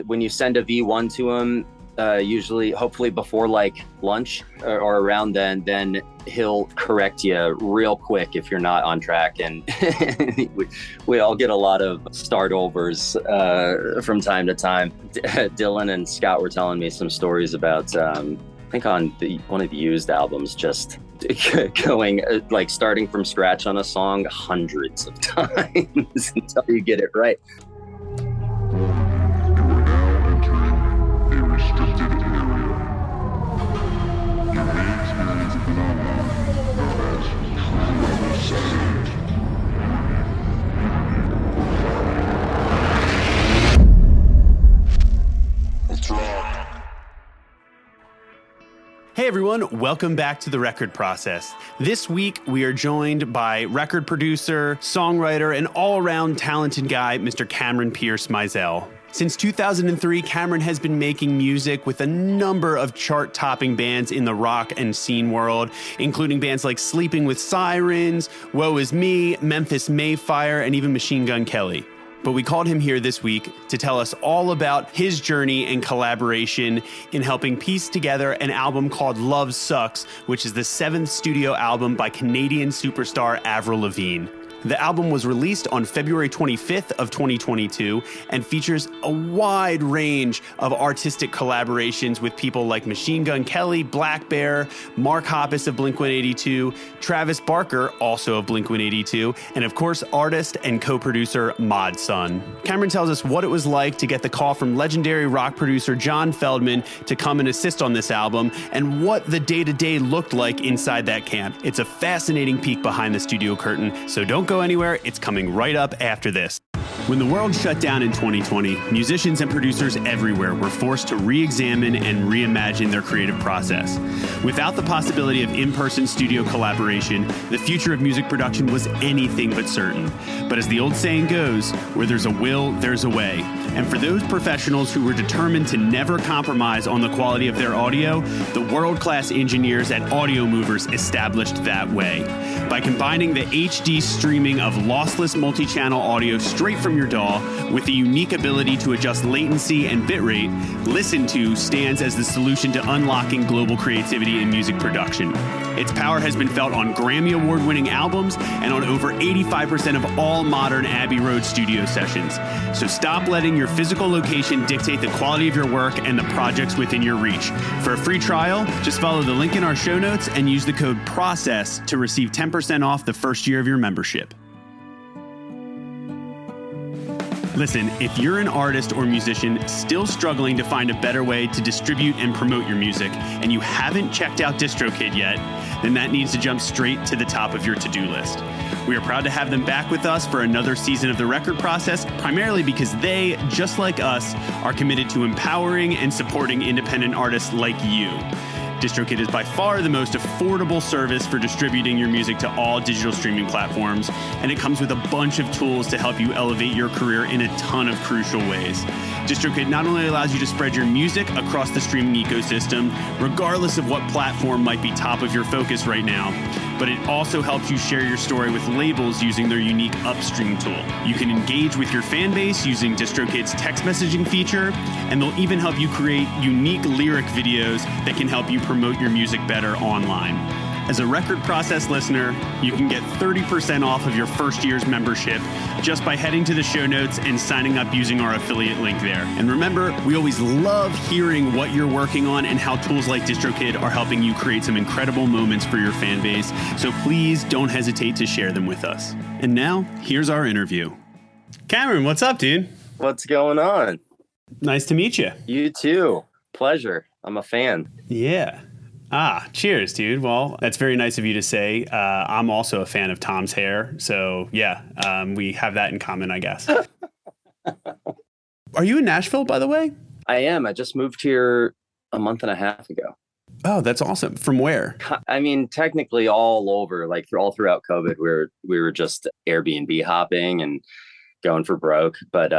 when you send a V1 to him, usually, hopefully before like lunch or around then he'll correct you real quick if you're not on track. And we all get a lot of start overs from time to time. Dylan and Scott were telling me some stories about, I think on one of the Used albums, just going like starting from scratch on a song hundreds of times until you get it right. Hey everyone, welcome back to The Record Process. This week we are joined by record producer, songwriter, and all-around talented guy, Mr. Cameron Mizell. Since 2003, Cameron has been making music with a number of chart-topping bands in the rock and scene world, including bands like Sleeping with Sirens, Woe Is Me, Memphis Mayfire, and even Machine Gun Kelly. But we called him here this week to tell us all about his journey and collaboration in helping piece together an album called Love Sucks, which is the 7th studio album by Canadian superstar Avril Lavigne. The album was released on February 25th of 2022 and features a wide range of artistic collaborations with people like Machine Gun Kelly, Black Bear, Mark Hoppus of Blink-182, Travis Barker, also of Blink-182, and of course, artist and co-producer Mod Sun. Cameron tells us what it was like to get the call from legendary rock producer John Feldmann to come and assist on this album and what the day-to-day looked like inside that camp. It's a fascinating peek behind the studio curtain, so don't go anywhere. It's coming right up after this. When the world shut down in 2020, musicians and producers everywhere were forced to re-examine and reimagine their creative process. Without the possibility of in-person studio collaboration, the future of music production was anything but certain. But as the old saying goes, where there's a will, there's a way. And for those professionals who were determined to never compromise on the quality of their audio, the world-class engineers at Audio Movers established that way. By combining the HD streaming of lossless multi-channel audio straight from your DAW with the unique ability to adjust latency and bitrate, Listen To stands as the solution to unlocking global creativity in music production. Its power has been felt on Grammy Award-winning albums and on over 85% of all modern Abbey Road studio sessions. So stop letting your physical location dictate the quality of your work and the projects within your reach. For a free trial, just follow the link in our show notes and use the code PROCESS to receive 10% off the first year of your membership. Listen, if you're an artist or musician still struggling to find a better way to distribute and promote your music, and you haven't checked out DistroKid yet, then that needs to jump straight to the top of your to-do list. We are proud to have them back with us for another season of The Record Process, primarily because they, just like us, are committed to empowering and supporting independent artists like you. DistroKid is by far the most affordable service for distributing your music to all digital streaming platforms, and it comes with a bunch of tools to help you elevate your career in a ton of crucial ways. DistroKid not only allows you to spread your music across the streaming ecosystem, regardless of what platform might be top of your focus right now, but it also helps you share your story with labels using their unique upstream tool. You can engage with your fan base using DistroKid's text messaging feature, and they'll even help you create unique lyric videos that can help you promote your music better online. As a Record Process listener, you can get 30% off of your first year's membership just by heading to the show notes and signing up using our affiliate link there. And remember, we always love hearing what you're working on and how tools like DistroKid are helping you create some incredible moments for your fan base. So please don't hesitate to share them with us. And now, here's our interview. Cameron, what's up, dude? What's going on? Nice to meet you. You too. Pleasure. I'm a fan. Yeah. Cheers, dude. Well, that's very nice of you to say. I'm also a fan of Tom's hair. So, yeah, we have that in common, I guess. Are you in Nashville, by the way? I am. I just moved here a month and a half ago. Oh, that's awesome. From where? I mean, technically all over, like all throughout COVID, we were just Airbnb hopping and going for broke. But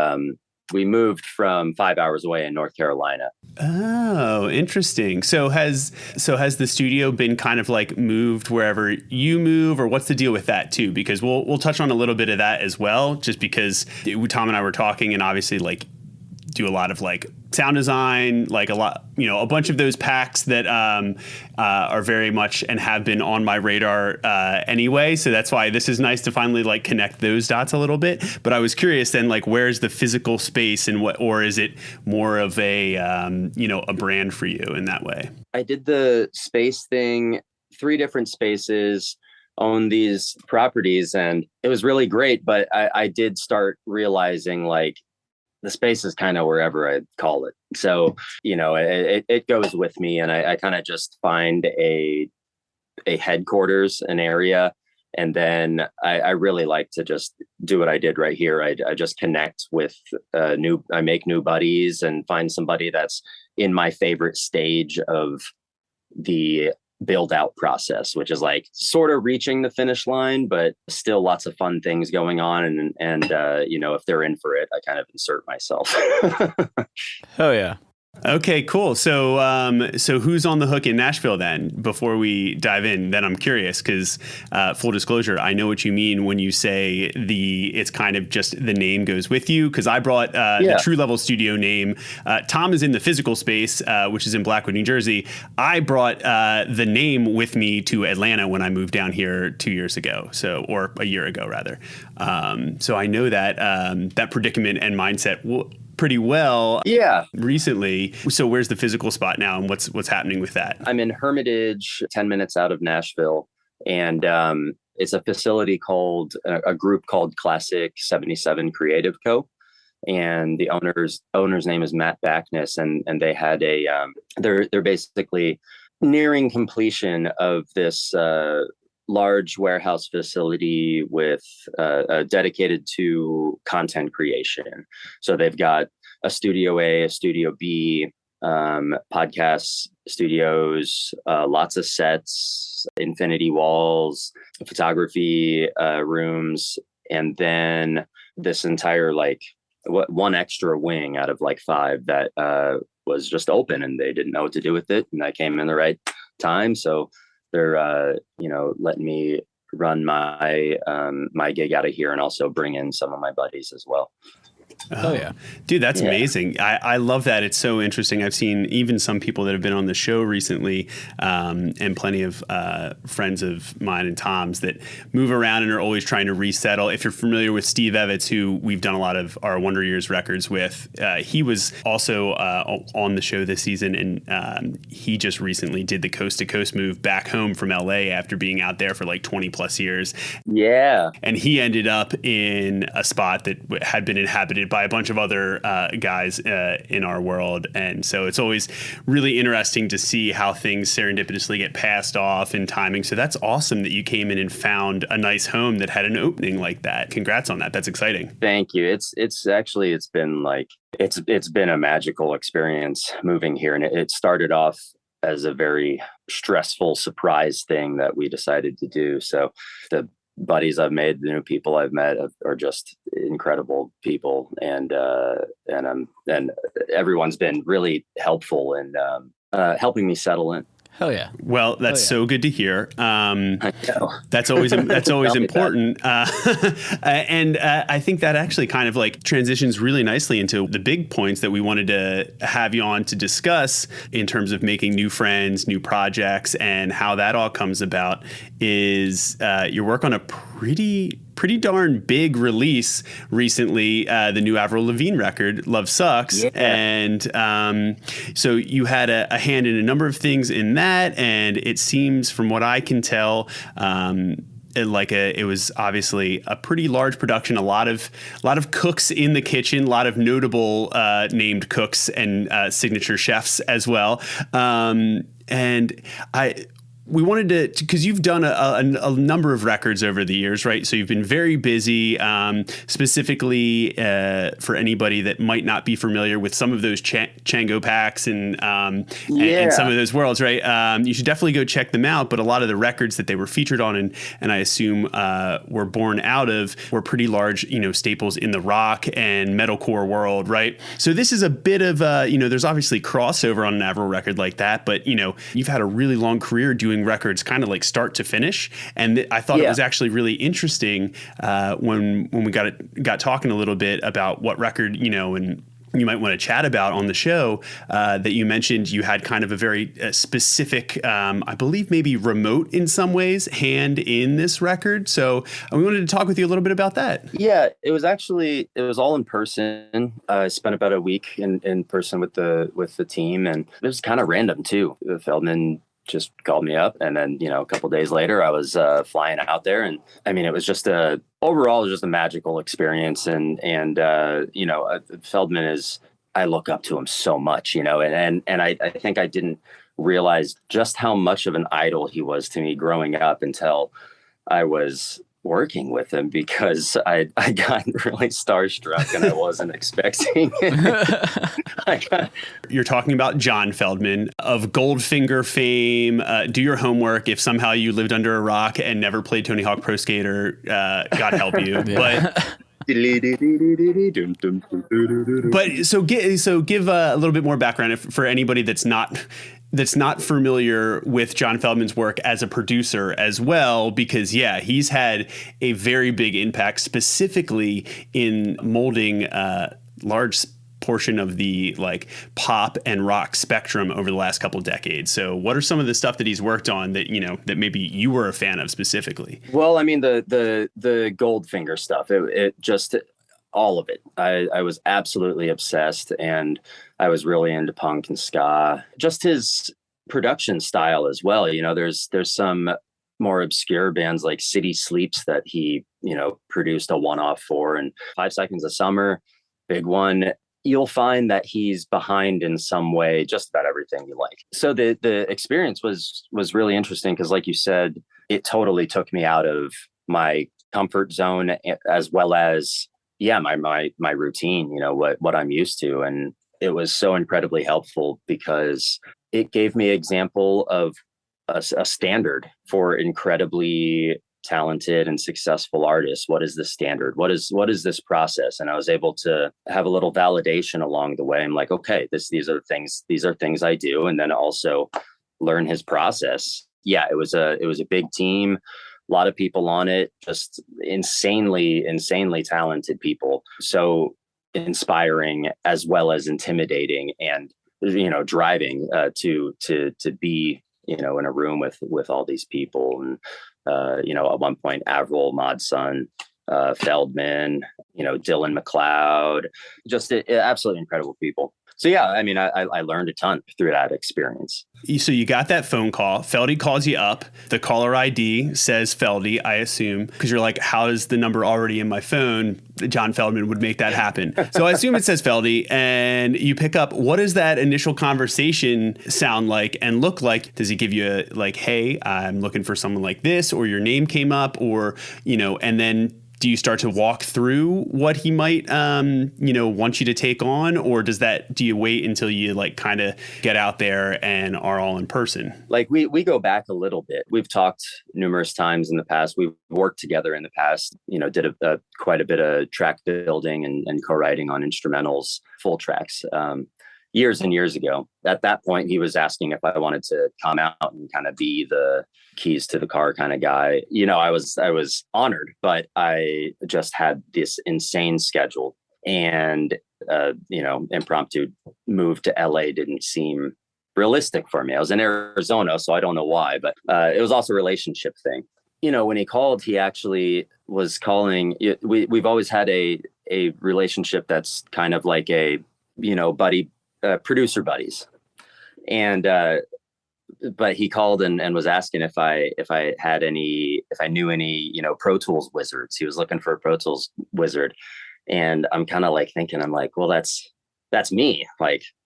we moved from 5 hours away in North Carolina. Oh, interesting. So has the studio been kind of like moved wherever you move, or what's the deal with that too? Because we'll touch on a little bit of that as well, just because Tom and I were talking, and obviously like do a lot of like sound design, like a bunch of those packs that are very much and have been on my radar anyway. So that's why this is nice to finally like connect those dots a little bit. But I was curious then, like, where's the physical space and or is it more of a, a brand for you in that way? I did the space thing, 3 different spaces, own these properties, and it was really great. But I did start realizing like the space is kind of wherever I call it. So, it goes with me, and I kind of just find a headquarters, an area. And then I really like to just do what I did right here. I just connect with I make new buddies and find somebody that's in my favorite stage of the build out process, which is like sort of reaching the finish line, but still lots of fun things going on. And if they're in for it, I kind of insert myself. Oh yeah. Okay, cool. So who's on the hook in Nashville then? Before we dive in, then I'm curious because full disclosure, I know what you mean when you say it's kind of just the name goes with you. Because I brought the True Level Studio name. Tom is in the physical space, which is in Blackwood, New Jersey. I brought the name with me to Atlanta when I moved down here 2 years ago, or a year ago rather. So I know that predicament and mindset pretty well recently. So where's the physical spot now and what's happening with that? I'm in Hermitage, 10 minutes out of Nashville. And it's a facility a group called Classic 77 Creative Co. And the owner's name is Matt Backness. And they had they're basically nearing completion of this large warehouse facility with dedicated to content creation. So they've got a Studio A, a Studio B, podcast studios, lots of sets, infinity walls, photography rooms, and then this entire one extra wing out of 5 that was just open, and they didn't know what to do with it, and I came in the right time, so they're letting me run my gig out of here and also bring in some of my buddies as well. Oh yeah, dude, that's amazing. I love that. It's so interesting. I've seen even some people that have been on the show recently, and plenty of friends of mine and Tom's that move around and are always trying to resettle. If you're familiar with Steve Evans, who we've done a lot of our Wonder Years records with, he was also on the show this season, and he just recently did the coast to coast move back home from LA after being out there for 20 plus years. Yeah. And he ended up in a spot that had been inhabited by a bunch of other guys in our world. And so it's always really interesting to see how things serendipitously get passed off in timing. So that's awesome that you came in and found a nice home that had an opening like that. Congrats on that. That's exciting. Thank you. It's been a magical experience moving here. And it started off as a very stressful surprise thing that we decided to do. So the buddies I've made, the new people I've met are just incredible people, and everyone's been really helpful in helping me settle in. Hell yeah! Well, that's so good to hear. I know. That's always important, and I think that actually kind of transitions really nicely into the big points that we wanted to have you on to discuss in terms of making new friends, new projects, and how that all comes about. Is your work on a pretty darn big release recently, the new Avril Lavigne record, Love Sucks. Yeah. And so you had a hand in a number of things in that, and it seems from what I can tell, it was obviously a pretty large production, a lot of cooks in the kitchen, a lot of notable named cooks and signature chefs as well. We wanted to, because you've done a number of records over the years, right? So you've been very busy, specifically for anybody that might not be familiar with some of those Chango packs and some of those worlds, right? You should definitely go check them out. But a lot of the records that they were featured on and I assume were born out of were pretty large, staples in the rock and metalcore world, right? So this is a bit of there's obviously crossover on an Avril record like that, but you've had a really long career doing records kind of start to finish, and I thought it was actually really interesting when we got talking a little bit about what record and you might want to chat about on the show that you mentioned you had kind of a very specific, I believe maybe remote in some ways, hand in this record. So we wanted to talk with you a little bit about that. Yeah, it was all in person. I spent about a week in person with the team, and it was kind of random too. Feldmann just called me up, and then a couple of days later I was flying out there, and I mean it was just overall just a magical experience, and Feldmann is, I look up to him so much, and I think I didn't realize just how much of an idol he was to me growing up until I was working with him, because I got really starstruck and I wasn't expecting it. You're talking about John Feldmann of Goldfinger fame. Do your homework. If somehow you lived under a rock and never played Tony Hawk Pro Skater, God help you. But so give a little bit more background for anybody that's not familiar with John Feldmann's work as a producer as well, because he's had a very big impact specifically in molding a large portion of the like pop and rock spectrum over the last couple of decades. So what are some of the stuff that he's worked on that, that maybe you were a fan of specifically? Well, I mean, the Goldfinger stuff, it just, all of it. I was absolutely obsessed, and I was really into punk and ska. Just his production style as well. There's some more obscure bands like City Sleeps that he, produced a one-off for, and 5 Seconds of Summer, big one. You'll find that he's behind in some way just about everything you like. So the experience was really interesting because, like you said, it totally took me out of my comfort zone, as well as my routine, what I'm used to. And it was so incredibly helpful because it gave me an example of a standard for incredibly talented and successful artists. What is the standard? What is this process? And I was able to have a little validation along the way. I'm like, okay, these are things I do. And then also learn his process. Yeah, it was a big team, a lot of people on it, just insanely talented people. So inspiring as well as intimidating, and driving to be in a room with all these people. And at one point Avril, Mod Sun, Feldmann, Dylan McLeod, just absolutely incredible people. So yeah, I mean, I learned a ton through that experience. So you got that phone call. Feldy calls you up. The caller ID says Feldy, I assume, because you're like, how is the number already in my phone? John Feldmann would make that happen. So I assume it says Feldy, and you pick up. What does that initial conversation sound like and look like? Does he give you hey, I'm looking for someone like this, or your name came up, or, and then do you start to walk through what he might, want you to take on? Or do you wait until you kind of get out there and are all in person? We go back a little bit. We've talked numerous times in the past. We've worked together in the past, did quite a bit of track building and co-writing on instrumentals, full tracks, years and years ago. At that point, he was asking if I wanted to come out and kind of be the keys to the car kind of guy. I was honored, but I just had this insane schedule, and impromptu move to LA didn't seem realistic for me. I was in Arizona, so I don't know why, but it was also a relationship thing. When he called, he actually was calling. We've always had a relationship that's kind of like a buddy, producer buddies, and but he called and was asking if I knew any Pro Tools wizards. He was looking for a Pro Tools wizard, and I'm kind of thinking, I'm like, well, that's me.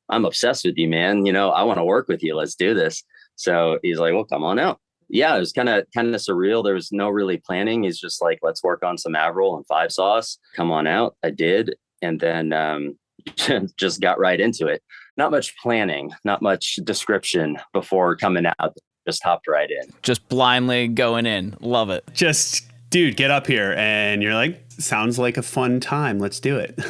I'm obsessed with you, man. I want to work with you. Let's do this. So he's like, well, come on out. Yeah, it was kind of surreal. There was no really planning. He's just like, let's work on some Avril and 5 Sauce. Come on out. I did, and then just got right into it. Not much planning, not much description before coming out. Just hopped right in. Just blindly going in. Love it. Just, dude, get up here. And you're like, sounds like a fun time. Let's do it.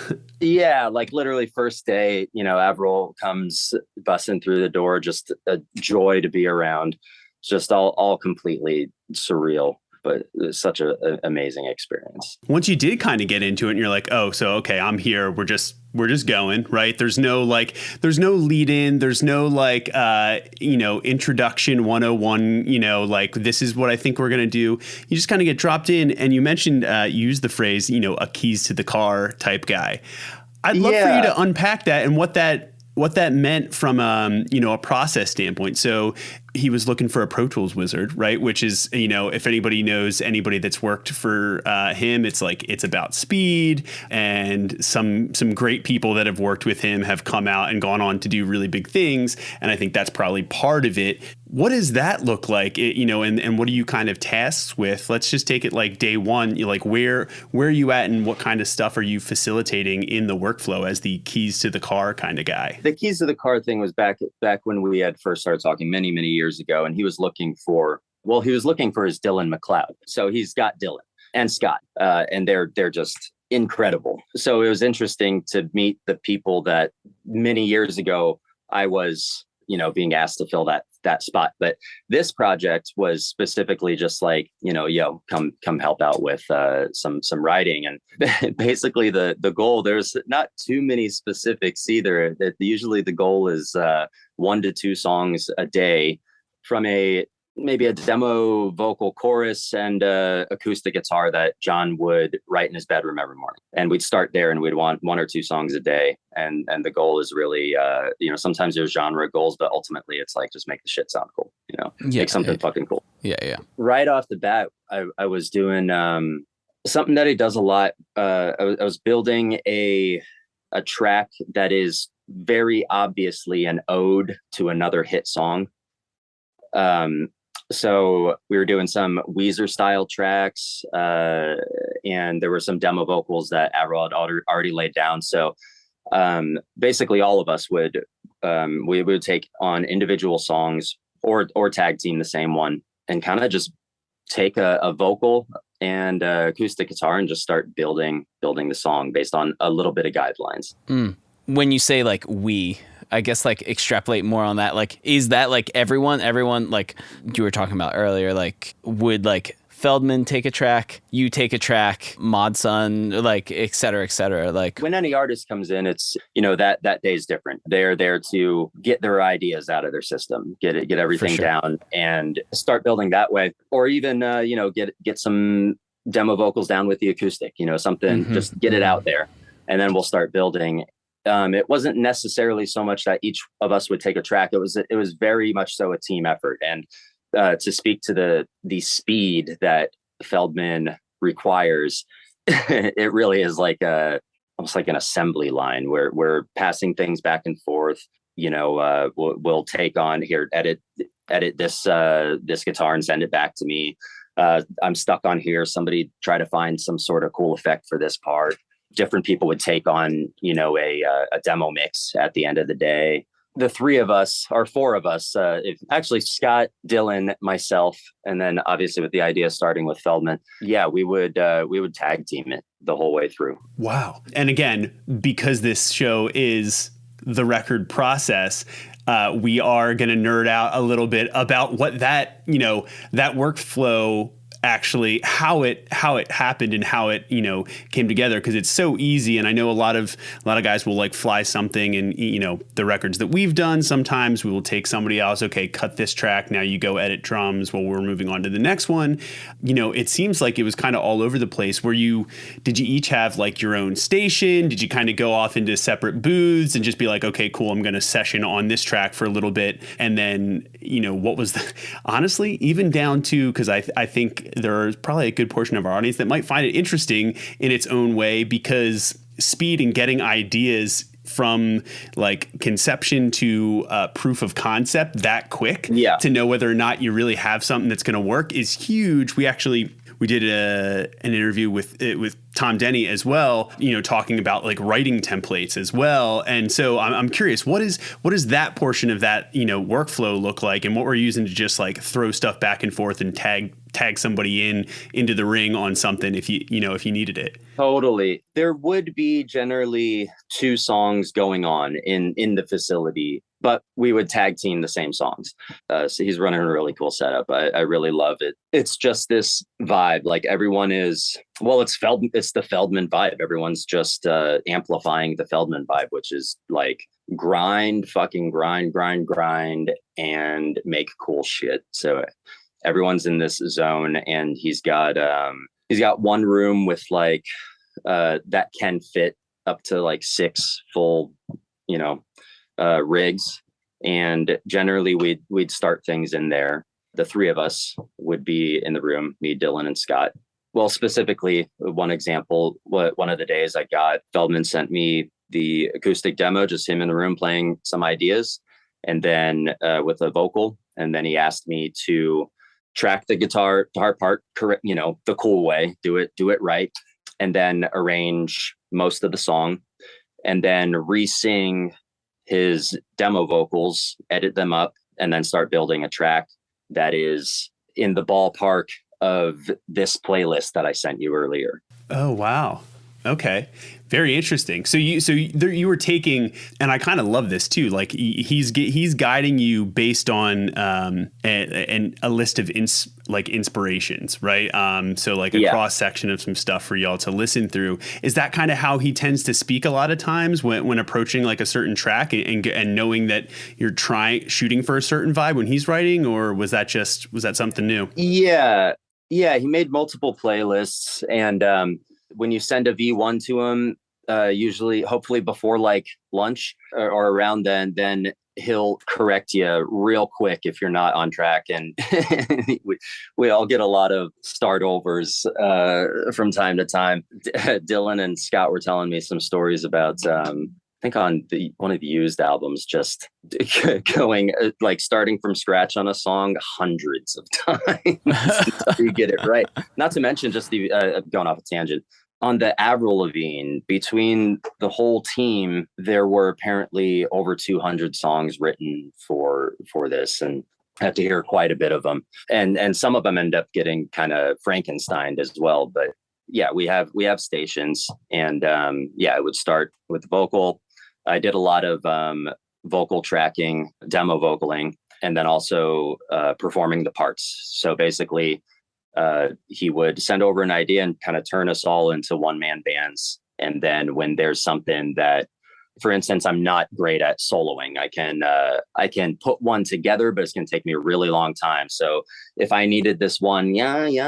Yeah, literally first day, Avril comes busting through the door. Just a joy to be around. Just all completely surreal. But it was such an amazing experience. Once you did kind of get into it and you're like, oh, so, okay, I'm here. We're just we're just going, right? There's no lead in, there's no introduction 101, this is what I think we're going to do. You just kind of get dropped in. And you mentioned, use the phrase, a keys to the car type guy. I'd love for you to unpack that and what that meant from a process standpoint. So he was looking for a Pro Tools wizard, right? Which is, if anybody knows anybody that's worked for him, it's about speed, and some great people that have worked with him have come out and gone on to do really big things. And I think that's probably part of it. What does that look like? And what are you kind of tasked with? Let's just take it like day one. Where are you at, and what kind of stuff are you facilitating in the workflow as the keys to the car kind of guy? The keys to the car thing was back when we had first started talking many years ago, and he was looking for his Dylan McLeod. So he's got Dylan and Scott, and they're just incredible. So it was interesting to meet the people that many years ago I was, being asked to fill that spot. But this project was specifically just like, come help out with some writing. And basically the goal, there's not too many specifics either. Usually the goal is 1 to 2 songs a day from maybe a demo vocal chorus and acoustic guitar that John would write in his bedroom every morning. And we'd start there, and we'd want 1 or 2 songs a day. And the goal is really, sometimes there's genre goals, but ultimately it's like, just make the shit sound cool, make something fucking cool. Yeah. Right off the bat, I was doing something that he does a lot. I was building a track that is very obviously an ode to another hit song. So we were doing some Weezer style tracks, and there were some demo vocals that Avril had already laid down. So basically all of us we would take on individual songs or tag team the same one, and kind of just take a vocal and acoustic guitar and just start building the song based on a little bit of guidelines. When you say I guess extrapolate more on that. Is that everyone like you were talking about earlier, would Feldmann take a track, you take a track, Mod Sun, et cetera, et cetera. When any artist comes in, it's, that day is different. They're there to get their ideas out of their system, get everything down and start building that way. Or even, get some demo vocals down with the acoustic, something, just get it out there. And then we'll start building. It wasn't necessarily so much that each of us would take a track. It was very much so a team effort. And to speak to the speed that Feldmann requires, it really is almost like an assembly line where we're passing things back and forth. We'll take on here, edit this guitar and send it back to me. I'm stuck on here. Somebody try to find some sort of cool effect for this part. Different people would take on, a demo mix at the end of the day. The 4 of us, actually Scott, Dylan, myself, and then obviously with the idea starting with Feldmann, we would tag team it the whole way through. Wow. And again, because this show is the record process, we are going to nerd out a little bit about what that workflow actually, how it happened and how it came together, because it's so easy. And I know a lot of guys will fly something, and the records that we've done, sometimes we will take somebody else, okay, cut this track, now you go edit drums while we're moving on to the next one. It seems like it was kind of all over the place. Did you each have your own station? Did you kind of go off into separate booths and just be like, okay, cool, I'm going to session on this track for a little bit? And then what was honestly, even down to, because I think there's probably a good portion of our audience that might find it interesting in its own way, because speed and getting ideas from conception to proof of concept that quick to know whether or not you really have something that's going to work is huge. We did an interview with Tom Denny as well, talking about writing templates as well. And so I'm curious, what does that portion of that, workflow look like, and what we're using to just throw stuff back and forth and tag tag somebody into the ring on something if you needed it. Totally. There would be generally 2 songs going on in the facility, but we would tag team the same songs. So he's running a really cool setup. I really love it. It's just this vibe. Like everyone is, well, it's the Feldmann vibe. Everyone's just amplifying the Feldmann vibe, which is like fucking grind, and make cool shit. So everyone's in this zone, and he's got one room with like that can fit up to like 6 full, rigs. And generally we'd start things in there. The 3 of us would be in the room, me, Dylan, and Scott. Well, specifically, one example, one of the days Feldmann sent me the acoustic demo, just him in the room playing some ideas, and then with a vocal. And then he asked me to track the guitar part correct, the cool way, do it right, and then arrange most of the song, and then re-sing his demo vocals, edit them up, and then start building a track that is in the ballpark of this playlist that I sent you earlier. Oh, wow. Okay. Very interesting. So you were taking, and I kind of love this too. Like he's guiding you based on a list of inspirations, right? So like a cross section of some stuff for y'all to listen through. Is that kind of how he tends to speak a lot of times when approaching like a certain track and knowing that you're shooting for a certain vibe when he's writing, or was that something new? Yeah. He made multiple playlists, and when you send a V1 to him, usually, hopefully before like lunch or around then he'll correct you real quick if you're not on track. And we all get a lot of start overs from time to time. Dylan and Scott were telling me some stories about, I think on one of the used albums, just going like starting from scratch on a song hundreds of times until you get it right. Not to mention just the going off a tangent. On the Avril Lavigne, between the whole team, there were apparently over 200 songs written for this, and I have to hear quite a bit of them. And some of them end up getting kind of Frankensteined as well. But yeah, we have stations, and I would start with the vocal. I did a lot of vocal tracking, demo vocaling, and then also performing the parts. So basically, he would send over an idea and kind of turn us all into one-man bands. And then when there's something that, for instance, I'm not great at soloing, I can put one together, but it's going to take me a really long time. So if I needed this one, then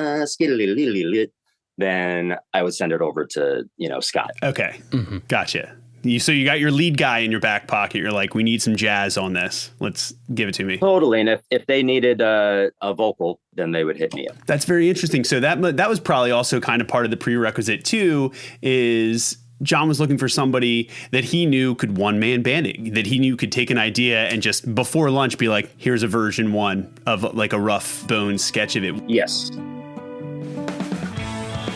I would send it over to, Scott. Okay. Mm-hmm. Gotcha. So you got your lead guy in your back pocket. You're like, we need some jazz on this. Let's give it to me. Totally. And if they needed a vocal, then they would hit me up. That's very interesting. So that was probably also kind of part of the prerequisite too, is John was looking for somebody that he knew could one-man band it, that he knew could take an idea and just before lunch be like, here's a version 1 of like a rough bones sketch of it. Yes.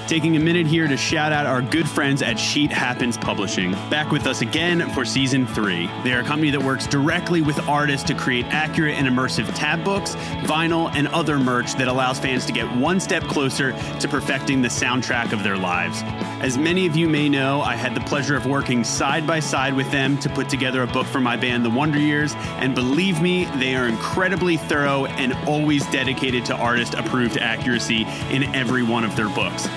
Taking a minute here to shout out our good friends at Sheet Happens Publishing. Back with us again for season 3. They are a company that works directly with artists to create accurate and immersive tab books, vinyl, and other merch that allows fans to get one step closer to perfecting the soundtrack of their lives. As many of you may know, I had the pleasure of working side by side with them to put together a book for my band, The Wonder Years, and believe me, they are incredibly thorough and always dedicated to artist-approved accuracy in every one of their books.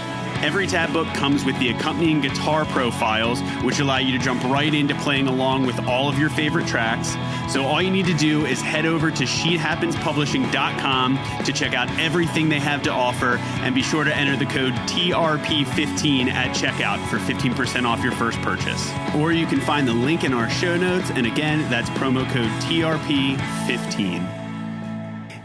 Every tab book comes with the accompanying guitar profiles, which allow you to jump right into playing along with all of your favorite tracks. So all you need to do is head over to sheethappenspublishing.com to check out everything they have to offer, and be sure to enter the code TRP15 at checkout for 15% off your first purchase. Or you can find the link in our show notes, and again, that's promo code TRP15.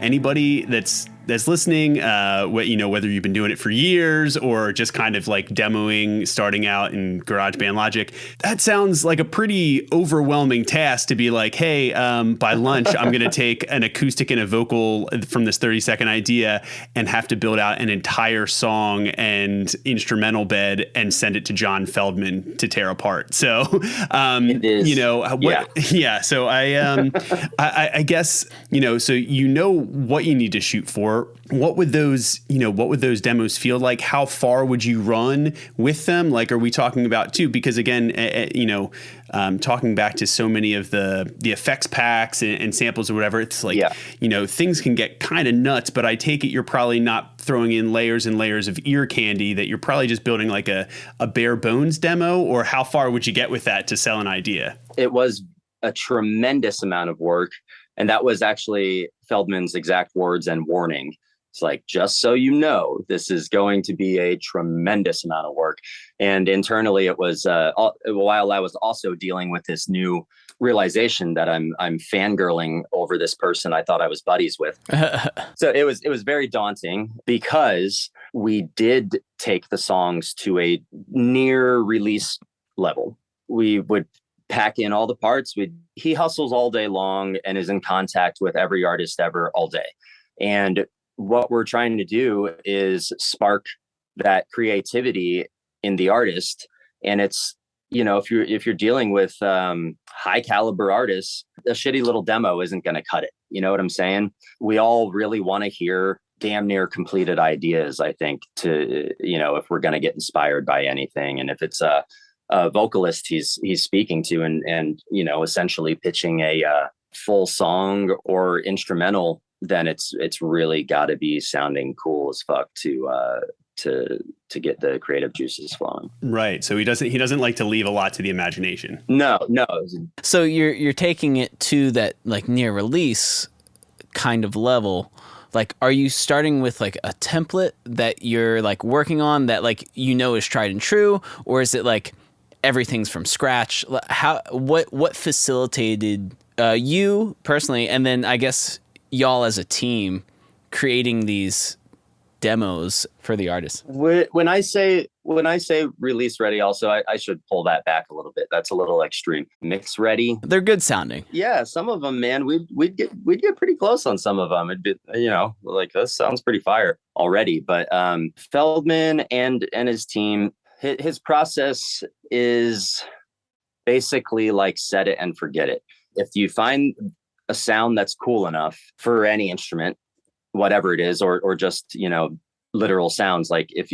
Anybody that's listening, whether you've been doing it for years or just kind of like demoing, starting out in GarageBand Logic, that sounds like a pretty overwhelming task to be like, hey, by lunch, I'm going to take an acoustic and a vocal from this 30-second idea and have to build out an entire song and instrumental bed and send it to John Feldmann to tear apart. So, it is. Yeah. So I guess, so what you need to shoot for before, what would those demos feel like? How far would you run with them? Like, are we talking about too? Because again, talking back to so many of the effects packs and samples or whatever, it's like, things can get kind of nuts, but I take it you're probably not throwing in layers and layers of ear candy, that you're probably just building like a bare bones demo, or how far would you get with that to sell an idea? It was a tremendous amount of work. And that was actually Feldmann's exact words and warning. It's like, just so you know, this is going to be a tremendous amount of work. And internally, it was while I was also dealing with this new realization that I'm fangirling over this person I thought I was buddies with. So it was very daunting, because we did take the songs to a near release level. We would pack in all the parts. He hustles all day long and is in contact with every artist ever all day. And what we're trying to do is spark that creativity in the artist. And it's, if you're dealing with high caliber artists, a shitty little demo isn't going to cut it. You know what I'm saying? We all really want to hear damn near completed ideas, I think, to, if we're going to get inspired by anything. And if it's a vocalist he's speaking to and essentially pitching a full song or instrumental, then it's really got to be sounding cool as fuck to get the creative juices flowing. Right. So he doesn't like to leave a lot to the imagination. No. So you're taking it to that like near release kind of level. Like, are you starting with like a template that you're like working on that like is tried and true, or is it like everything's from scratch? What facilitated you personally, and then I guess y'all as a team, creating these demos for the artists? When I say release ready, also I should pull that back a little bit. That's a little extreme. Mix ready. They're good sounding. Yeah, some of them, man, we'd get pretty close on some of them. It'd be, like, this sounds pretty fire already. But Feldmann and his team, his process is basically like set it and forget it. If you find a sound that's cool enough for any instrument, whatever it is, or just, literal sounds, like if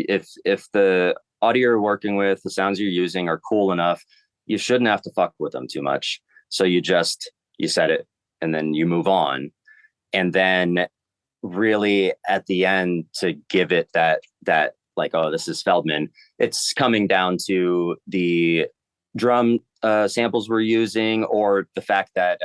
the audio you're working with, the sounds you're using are cool enough, you shouldn't have to fuck with them too much. So you set it and then you move on. And then really at the end, to give it that like, oh, this is Feldmann, it's coming down to the drum samples we're using, or the fact that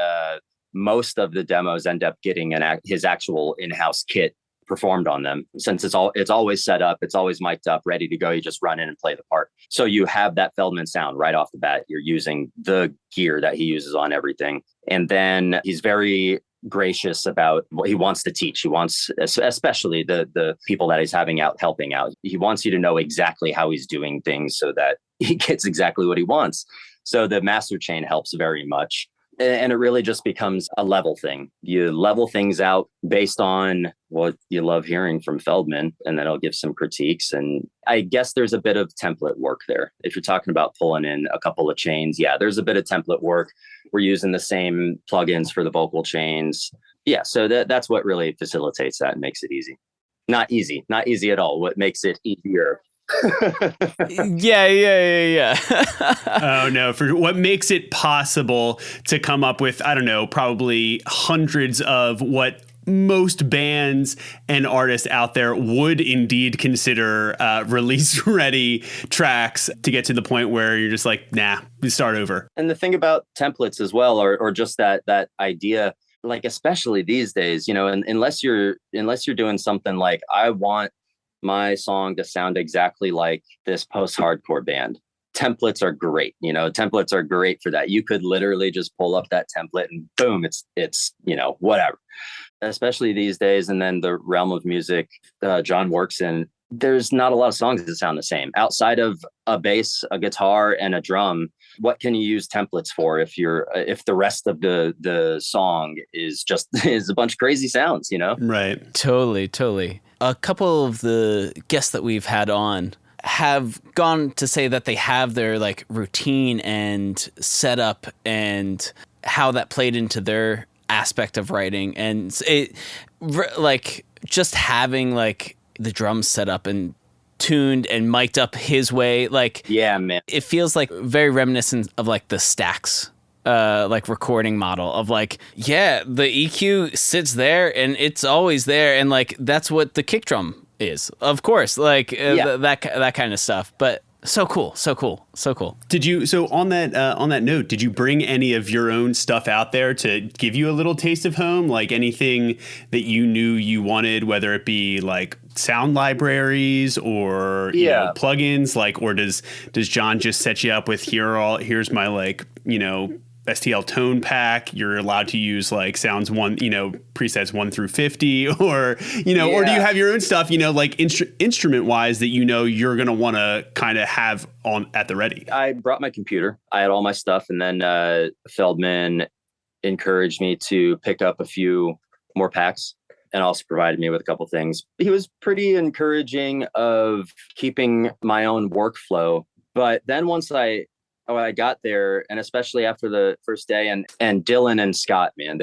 most of the demos end up getting his actual in-house kit performed on them. Since it's always set up, it's always mic'd up, ready to go. You just run in and play the part. So you have that Feldmann sound right off the bat. You're using the gear that he uses on everything. And then he's very gracious about what he wants to teach. He wants, especially the people that he's having out helping out, he wants you to know exactly how he's doing things so that he gets exactly what he wants. So the master chain helps very much. And it really just becomes a level thing. You level things out based on what you love hearing from Feldmann, and then I'll give some critiques. And I guess there's a bit of template work there. If you're talking about pulling in a couple of chains, yeah, there's a bit of template work. We're using the same plugins for the vocal chains. Yeah, so that's what really facilitates that and makes it easy. Not easy at all. What makes it easier? Yeah. Oh no, for what makes it possible to come up with, I don't know, probably hundreds of what most bands and artists out there would indeed consider release ready tracks, to get to the point where you're just like, nah, we start over. And the thing about templates as well, or just that idea, like especially these days, and unless you're doing something like, I want my song to sound exactly like this post-hardcore band, templates are great. Templates are great for that. You could literally just pull up that template and boom, it's whatever. Especially these days, and then the realm of music John works in, there's not a lot of songs that sound the same outside of a bass, a guitar, and a drum. What can you use templates for if the rest of the song is a bunch of crazy sounds, Right. Totally. A couple of the guests that we've had on have gone to say that they have their like routine and setup and how that played into their aspect of writing. And like just having like the drums set up and tuned and mic'd up his way, like, yeah, man, it feels like very reminiscent of like the Stax like recording model of like, yeah, the EQ sits there and it's always there, and like that's what the kick drum is, of course, like that kind of stuff. But so cool. Did you, so on that note, did you bring any of your own stuff out there to give you a little taste of home? Like anything that you knew you wanted, whether it be like sound libraries or you know, plugins, like, or does John just set you up with here's my like, you know, STL tone pack, you're allowed to use like sounds presets 1 through 50, or, you know, or do you have your own stuff, you know, like instrument wise that, you know, you're going to want to kind of have on at the ready? I brought my computer. I had all my stuff. And then Feldmann encouraged me to pick up a few more packs and also provided me with a couple things. He was pretty encouraging of keeping my own workflow. But then once I got there, and especially after the first day, and Dylan and Scott, man,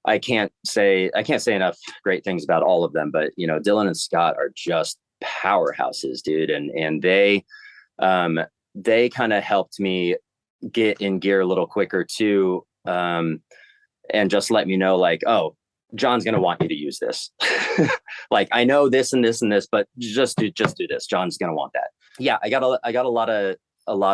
I can't say enough great things about all of them, but you know, Dylan and Scott are just powerhouses, dude. And they kind of helped me get in gear a little quicker too. And just let me know like, oh, John's going to want you to use this. Like, I know this and this and this, but just do this. John's going to want that. Yeah. I got a lot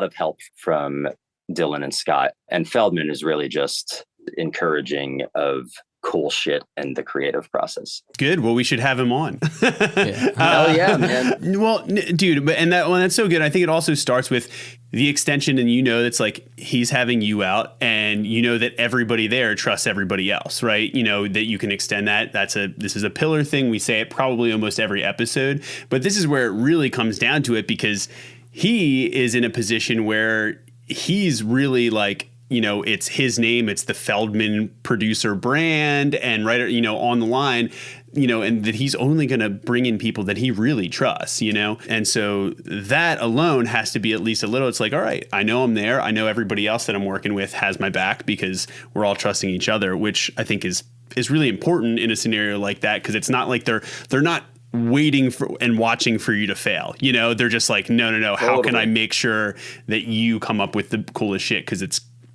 of help from Dylan and Scott, and Feldmann is really just encouraging of cool shit and the creative process. Good. Well, we should have him on. Hell yeah, man. Well, dude, that's so good. I think it also starts with the extension, and you know, it's like he's having you out, and you know that everybody there trusts everybody else, right? You know that you can extend that. This is a pillar thing. We say it probably almost every episode, but this is where it really comes down to it, because he is in a position where he's really like, you know, it's his name, it's the Feldmann producer brand, and right, you know, on the line, you know, and that he's only going to bring in people that he really trusts, you know? And so that alone has to be at least a little, it's like, all right, I know I'm there. I know everybody else that I'm working with has my back, because we're all trusting each other, which I think is really important in a scenario like that. Cause it's not like they're not waiting for and watching for you to fail. You know, they're just like, no. How can I make sure that you come up with the coolest shit? Cause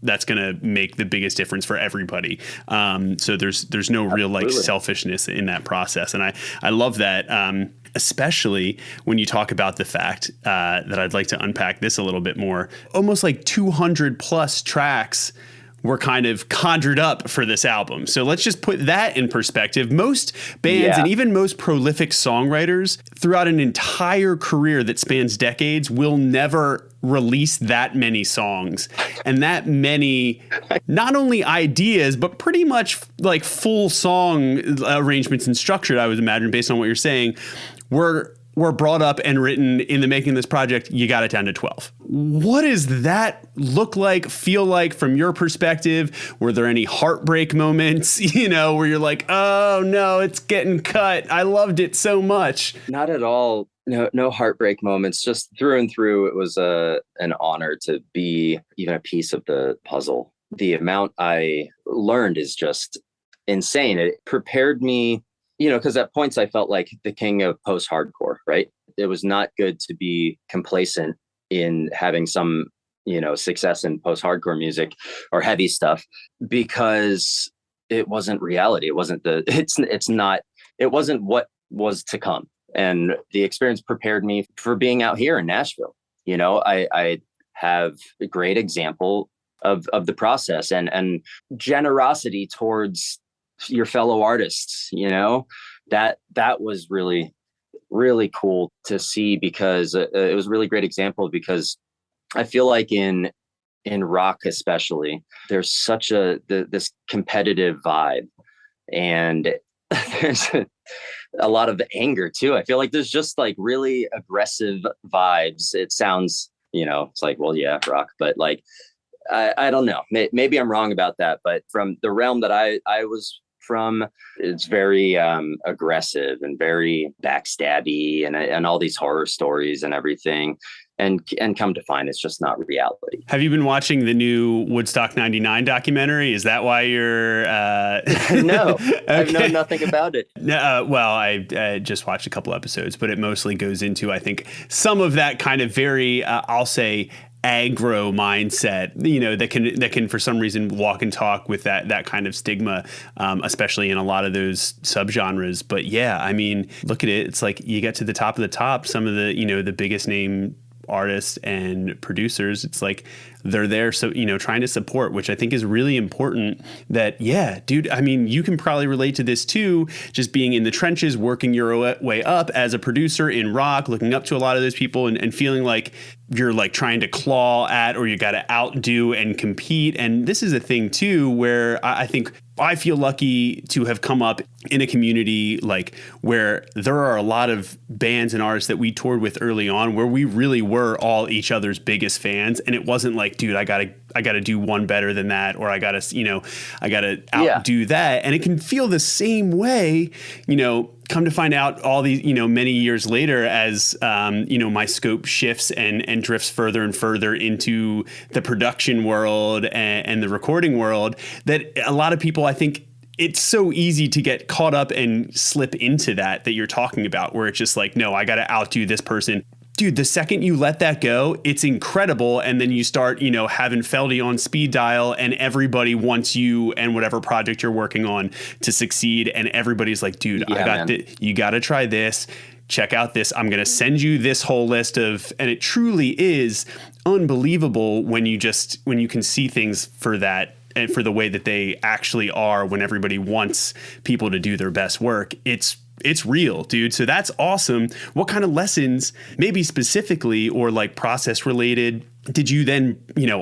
that's going to make the biggest difference for everybody. So there's no real like selfishness in that process. And I love that. Especially when you talk about the fact that I'd like to unpack this a little bit more, almost like 200 plus tracks were kind of conjured up for this album. So let's just put that in perspective. Most bands and even most prolific songwriters throughout an entire career that spans decades will never release that many songs and that many, not only ideas, but pretty much like full song arrangements and structured, I would imagine, based on what you're saying, were brought up and written in the making of this project. You got it down to 12. What does that look like, feel like from your perspective? Were there any heartbreak moments, you know, where you're like, oh no, it's getting cut, I loved it so much? Not at all. No heartbreak moments. Just through and through, it was an honor to be even a piece of the puzzle. The amount I learned is just insane. It prepared me, you know, because at points I felt like the king of post-hardcore, right? It was not good to be complacent in having some, you know, success in post-hardcore music or heavy stuff, because it wasn't reality. It wasn't it wasn't what was to come. And the experience prepared me for being out here in Nashville. You know, I have a great example of the process and generosity towards your fellow artists. You know, that was really, really cool to see, because it was a really great example, because I feel like in rock especially, there's such this competitive vibe, and there's a lot of anger too. I feel like there's just like really aggressive vibes. It sounds, you know, it's like, well, yeah, rock, but like, I don't know. Maybe I'm wrong about that, but from the realm that I was from, it's very aggressive and very backstabby and all these horror stories and everything. and come to find it's just not reality. Have you been watching the new Woodstock 99 documentary? Is that why you're No, okay. I've known nothing about it. Well, I just watched a couple episodes, but it mostly goes into, I think, some of that kind of very I'll say aggro mindset, that can for some reason walk and talk with that kind of stigma, especially in a lot of those subgenres. But yeah, I mean, look at it. It's like you get to the top of the top, some of the, the biggest name artists and producers, it's like they're there, so trying to support, which I think is really important. That, yeah, dude, I mean, you can probably relate to this too, just being in the trenches, working your way up as a producer in rock, looking up to a lot of those people and feeling like you're like trying to claw at, or you got to outdo and compete. And this is a thing too where I think I feel lucky to have come up in a community like where there are a lot of bands and artists that we toured with early on where we really were all each other's biggest fans. And it wasn't like, dude, I gotta do one better than that, or I gotta outdo that. And it can feel the same way, come to find out all these, many years later as, my scope shifts and drifts further and further into the production world and the recording world, that a lot of people, I think, it's so easy to get caught up and slip into that you're talking about, where it's just like, no, I got to outdo this person. Dude, the second you let that go, it's incredible. And then you start, having Feldy on speed dial, and everybody wants you and whatever project you're working on to succeed. And everybody's like, dude, you got to try this. Check out this. I'm going to send you this whole list of, and it truly is unbelievable when you can see things for that and for the way that they actually are when everybody wants people to do their best work. It's real, dude. So that's awesome. What kind of lessons, maybe specifically or like process related, did you then,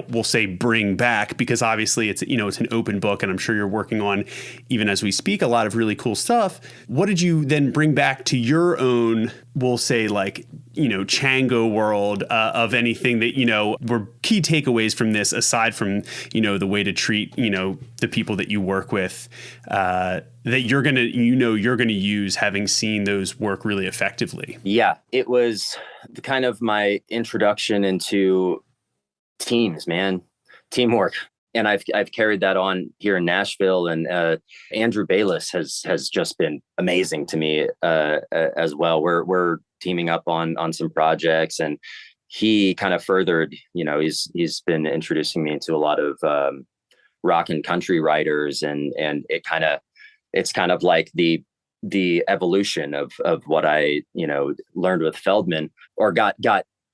we'll say bring back? Because obviously it's an open book, and I'm sure you're working on, even as we speak, a lot of really cool stuff. What did you then bring back to your own, we'll say like, Chango world of anything that, were key takeaways from this, aside from, the way to treat, the people that you work with, that you're going to use, having seen those work really effectively? Yeah, it was kind of my introduction into teams, man, teamwork. And I've carried that on here in Nashville, and Andrew Bayless has just been amazing to me as well. We're teaming up on some projects, and he kind of furthered, he's been introducing me into a lot of rock and country writers, and it's kind of like the evolution of what I learned with Feldmann, or got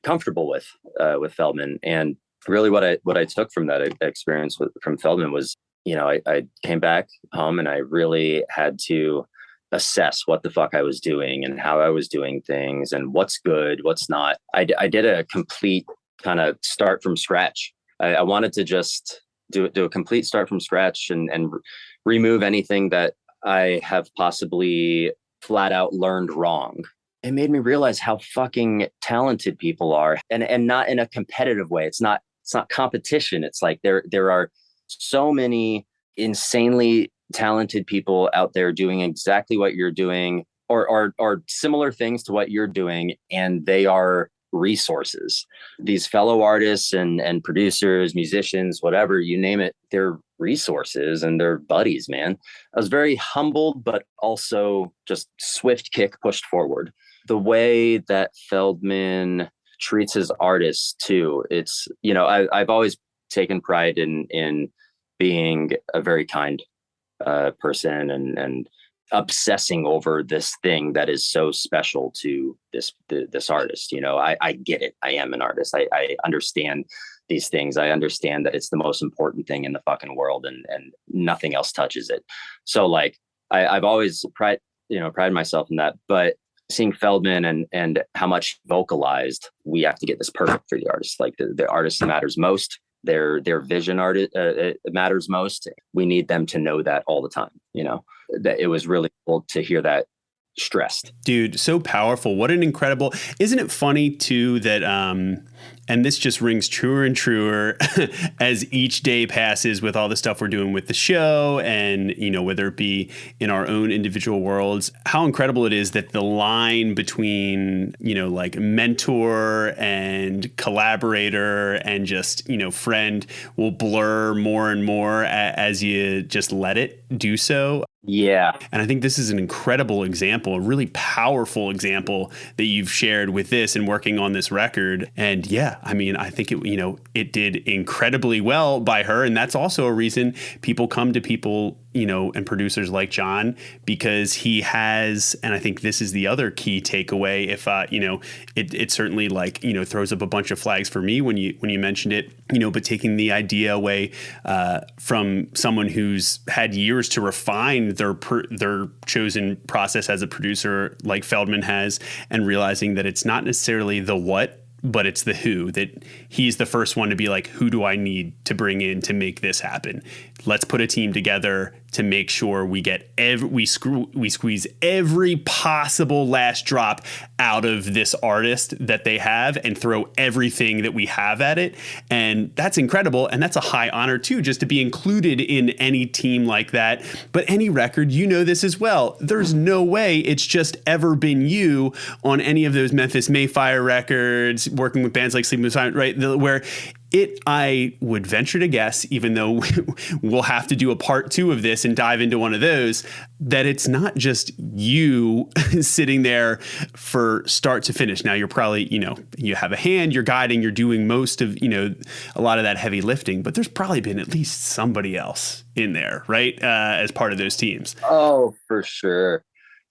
comfortable with Feldmann. And really what I took from that experience from Feldmann was, I came back home and I really had to assess what the fuck I was doing and how I was doing things and what's good, what's not. I did a complete kind of start from scratch. I wanted to just do a complete start from scratch and remove anything that I have possibly flat out learned wrong. It made me realize how fucking talented people are, and not in a competitive way. It's not competition. It's like there are so many insanely talented people out there doing exactly what you're doing, or similar things to what you're doing, and they are resources. These fellow artists and producers, musicians, whatever, you name it, they're resources and they're buddies, man. I was very humbled, but also just swift kick pushed forward. The way that Feldmann treats his artists too, it's, I've always taken pride in being a very kind person and obsessing over this thing that is so special to this artist. I get it. I am an artist. I understand these things. I understand that it's the most important thing in the fucking world, and nothing else touches it. So like I've always pride myself in that. But seeing Feldmann and how much vocalized, we have to get this perfect for the artist. Like the artist matters most. Their vision matters most. We need them to know that all the time. That it was really cool to hear that stressed. Dude, so powerful. What an incredible, isn't it funny too that And this just rings truer and truer as each day passes with all the stuff we're doing with the show and, you know, whether it be in our own individual worlds, how incredible it is that the line between, you know, like mentor and collaborator and just, you know, friend will blur more and more as you just let it do so. Yeah. And I think this is an incredible example, a really powerful example that you've shared with this and working on this record. And yeah, I mean, I think it, you know, it did incredibly well by her. And that's also a reason people come to people, you know, and producers like John, because he has, and I think this is the other key takeaway. If, you know, it certainly like, you know, throws up a bunch of flags for me when you mentioned it, you know, but taking the idea away from someone who's had years to refine their chosen process as a producer like Feldmann has, and realizing that it's not necessarily the what, but it's the who, that he's the first one to be like, who do I need to bring in to make this happen? Let's put a team together to make sure we get we squeeze every possible last drop out of this artist that they have and throw everything that we have at it. And that's incredible. And that's a high honor too, just to be included in any team like that. But any record, you know this as well. There's no way it's just ever been you on any of those Memphis Mayfire records, working with bands like Sleeping with Silence, right? Where I would venture to guess, even though we'll have to do a part 2 of this and dive into one of those, that it's not just you sitting there for start to finish. Now you're probably, you know, you have a hand, you're guiding, you're doing most of, you know, a lot of that heavy lifting, but there's probably been at least somebody else in there, right? As part of those teams. Oh, for sure.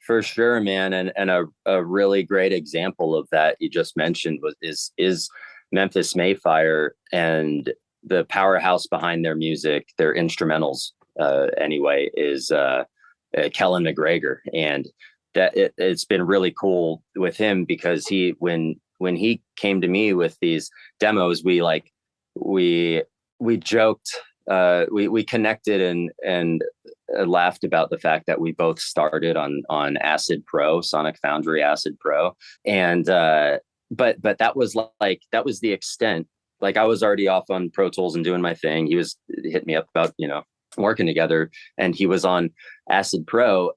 For sure, man. And a really great example of that you just mentioned is Memphis Mayfire, and the powerhouse behind their music, their instrumentals, anyway, is Kellen McGregor. And that it's been really cool with him because when he came to me with these demos, we joked, we connected and laughed about the fact that we both started on Acid Pro, Sonic Foundry Acid Pro. And but that was the extent. Like, I was already off on Pro Tools and doing my thing. He was hit me up about, you know, working together, and he was on Acid Pro.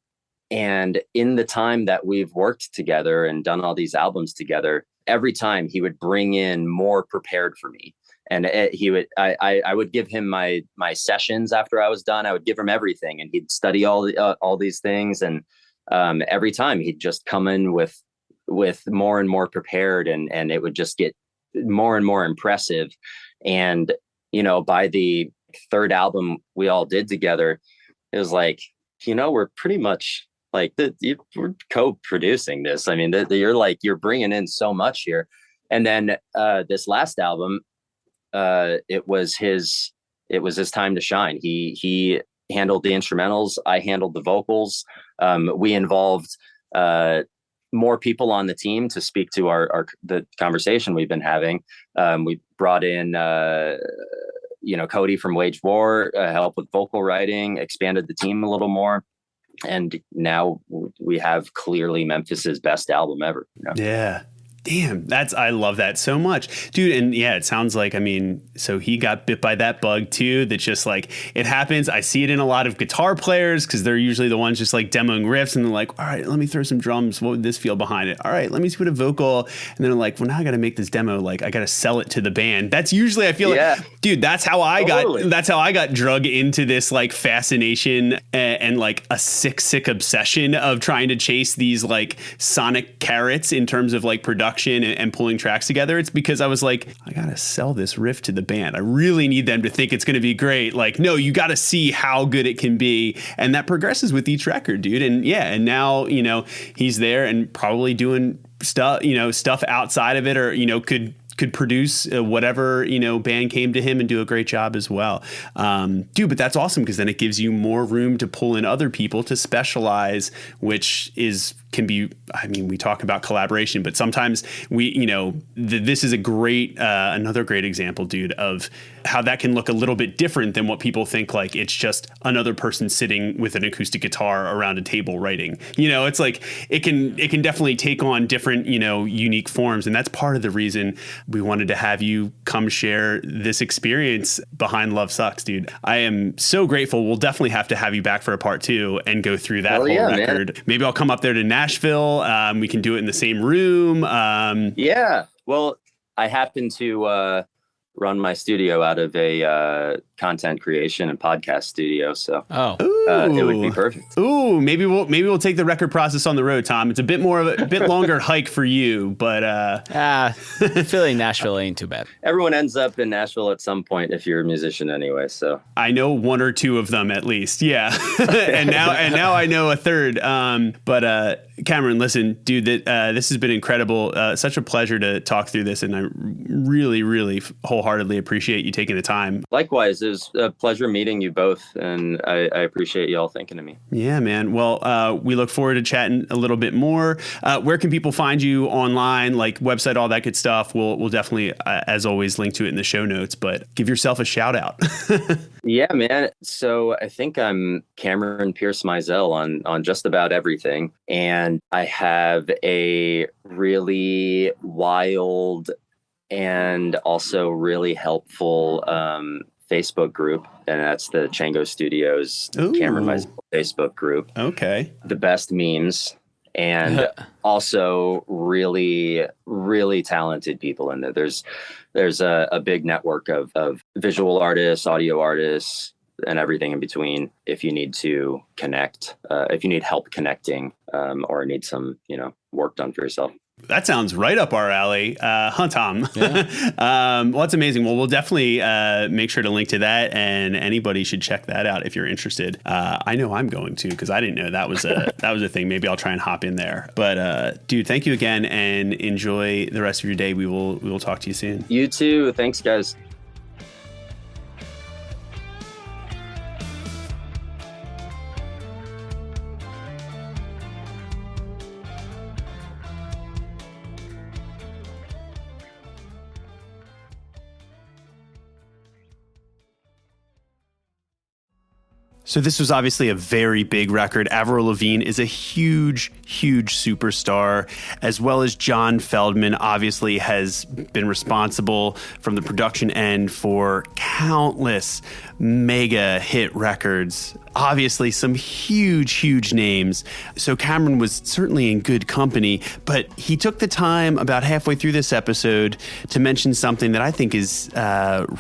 And in the time that we've worked together and done all these albums together, every time he would bring in more prepared for me. And I would give him my sessions after I was done. I would give him everything, and he'd study all these things. And every time he'd just come in with more and more prepared, and it would just get more and more impressive. And, you know, by the third album we all did together, it was like, you know, we're pretty much like we're co-producing this. I mean, you're bringing in so much here. And then this last album, it was his time to shine. He handled the instrumentals. I handled the vocals. We involved more people on the team to speak to the conversation we've been having. We brought in, you know, Cody from Wage War, help with vocal writing, expanded the team a little more. And now we have clearly Memphis's best album ever. You know? Yeah. Damn, I love that so much, dude. And yeah, it sounds like, I mean, so he got bit by that bug too. That's just like, it happens. I see it in a lot of guitar players, because they're usually the ones just like demoing riffs, and they're like, all right, let me throw some drums. What would this feel behind it? All right, let me put a vocal. And then I'm like, well, now I got to make this demo. Like, I got to sell it to the band. That's usually, I feel like, dude, that's how I got drug into this like fascination and like a sick obsession of trying to chase these like sonic carrots in terms of like production and pulling tracks together. It's because I was like, I gotta sell this riff to the band. I really need them to think it's gonna be great. Like, no, you gotta see how good it can be. And that progresses with each record, dude. And yeah, and now, you know, he's there and probably doing stuff outside of it, or, you know, could produce whatever, you know, band came to him and do a great job as well. Dude, but that's awesome, because then it gives you more room to pull in other people to specialize, which is can be, I mean, we talk about collaboration, but sometimes this is a great, another great example, dude, of how that can look a little bit different than what people think. Like it's just another person sitting with an acoustic guitar around a table writing, it's like, it can definitely take on different, unique forms. And that's part of the reason we wanted to have you come share this experience behind Love Sucks, dude. I am so grateful. We'll definitely have to have you back for a part 2 and go through that whole record. Man. Maybe I'll come up there to Nashville. We can do it in the same room. Yeah. Well, I happen to run my studio out of a content creation and podcast studio, so it would be perfect. Ooh, maybe we'll take the record process on the road, Tom. It's a bit longer hike for you, but Philly, Nashville ain't too bad. Everyone ends up in Nashville at some point if you're a musician anyway. So I know 1 or 2 of them at least. Yeah, and now I know a third. But Cameron, listen, dude, this has been incredible. Such a pleasure to talk through this, and I really, really wholeheartedly appreciate you taking the time. Likewise, it was a pleasure meeting you both, and I appreciate you all thinking of me. Yeah, man. Well, we look forward to chatting a little bit more. Where can people find you online, like website, all that good stuff? We'll definitely, as always, link to it in the show notes, but give yourself a shout out. Yeah, man. So I think I'm Cameron Mizell on just about everything. And I have a really wild and also really helpful Facebook group, and that's the Chango Studios Cameron Mizell Facebook group. Okay. The best memes, and also really, really talented people in there. There's a big network of visual artists, audio artists, and everything in between. If you need to connect, if you need help connecting, or need some, work done for yourself. That sounds right up our alley. Tom. Yeah. Well, that's amazing. Well, we'll definitely make sure to link to that, and anybody should check that out if you're interested. I know I'm going to, because I didn't know that was a thing. Maybe I'll try and hop in there. But dude, thank you again, and enjoy the rest of your day. We will talk to you soon. You too. Thanks, guys. So this was obviously a very big record. Avril Lavigne is a huge, huge superstar, as well as John Feldmann obviously has been responsible from the production end for countless mega hit records. Obviously some huge, huge names. So Cameron was certainly in good company, but he took the time about halfway through this episode to mention something that I think is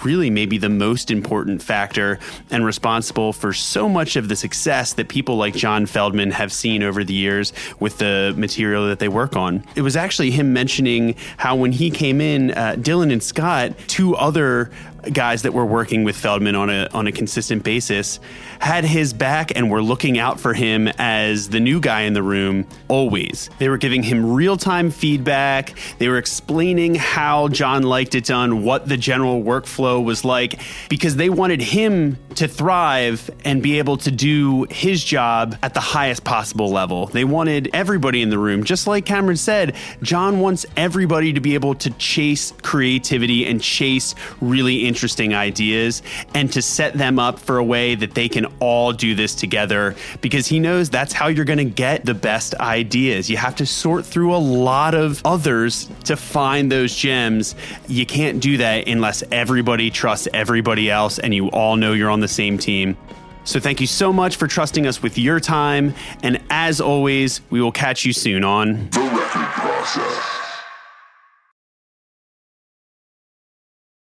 really maybe the most important factor and responsible for so much of the success that people like John Feldmann have seen over the years with the material that they work on. It was actually him mentioning how when he came in, Dylan and Scott, 2 other guys that were working with Feldmann on a consistent basis, had his back and were looking out for him as the new guy in the room always. They were giving him real-time feedback. They were explaining how John liked it done, what the general workflow was like, because they wanted him to thrive and be able to do his job at the highest possible level. They wanted everybody in the room. Just like Cameron said, John wants everybody to be able to chase creativity and chase really interesting ideas, and to set them up for a way that they can all do this together, because he knows that's how you're going to get the best ideas. You have to sort through a lot of others to find those gems. You can't do that unless everybody trusts everybody else and you all know you're on the same team. So thank you so much for trusting us with your time, and as always, we will catch you soon on The Record Process.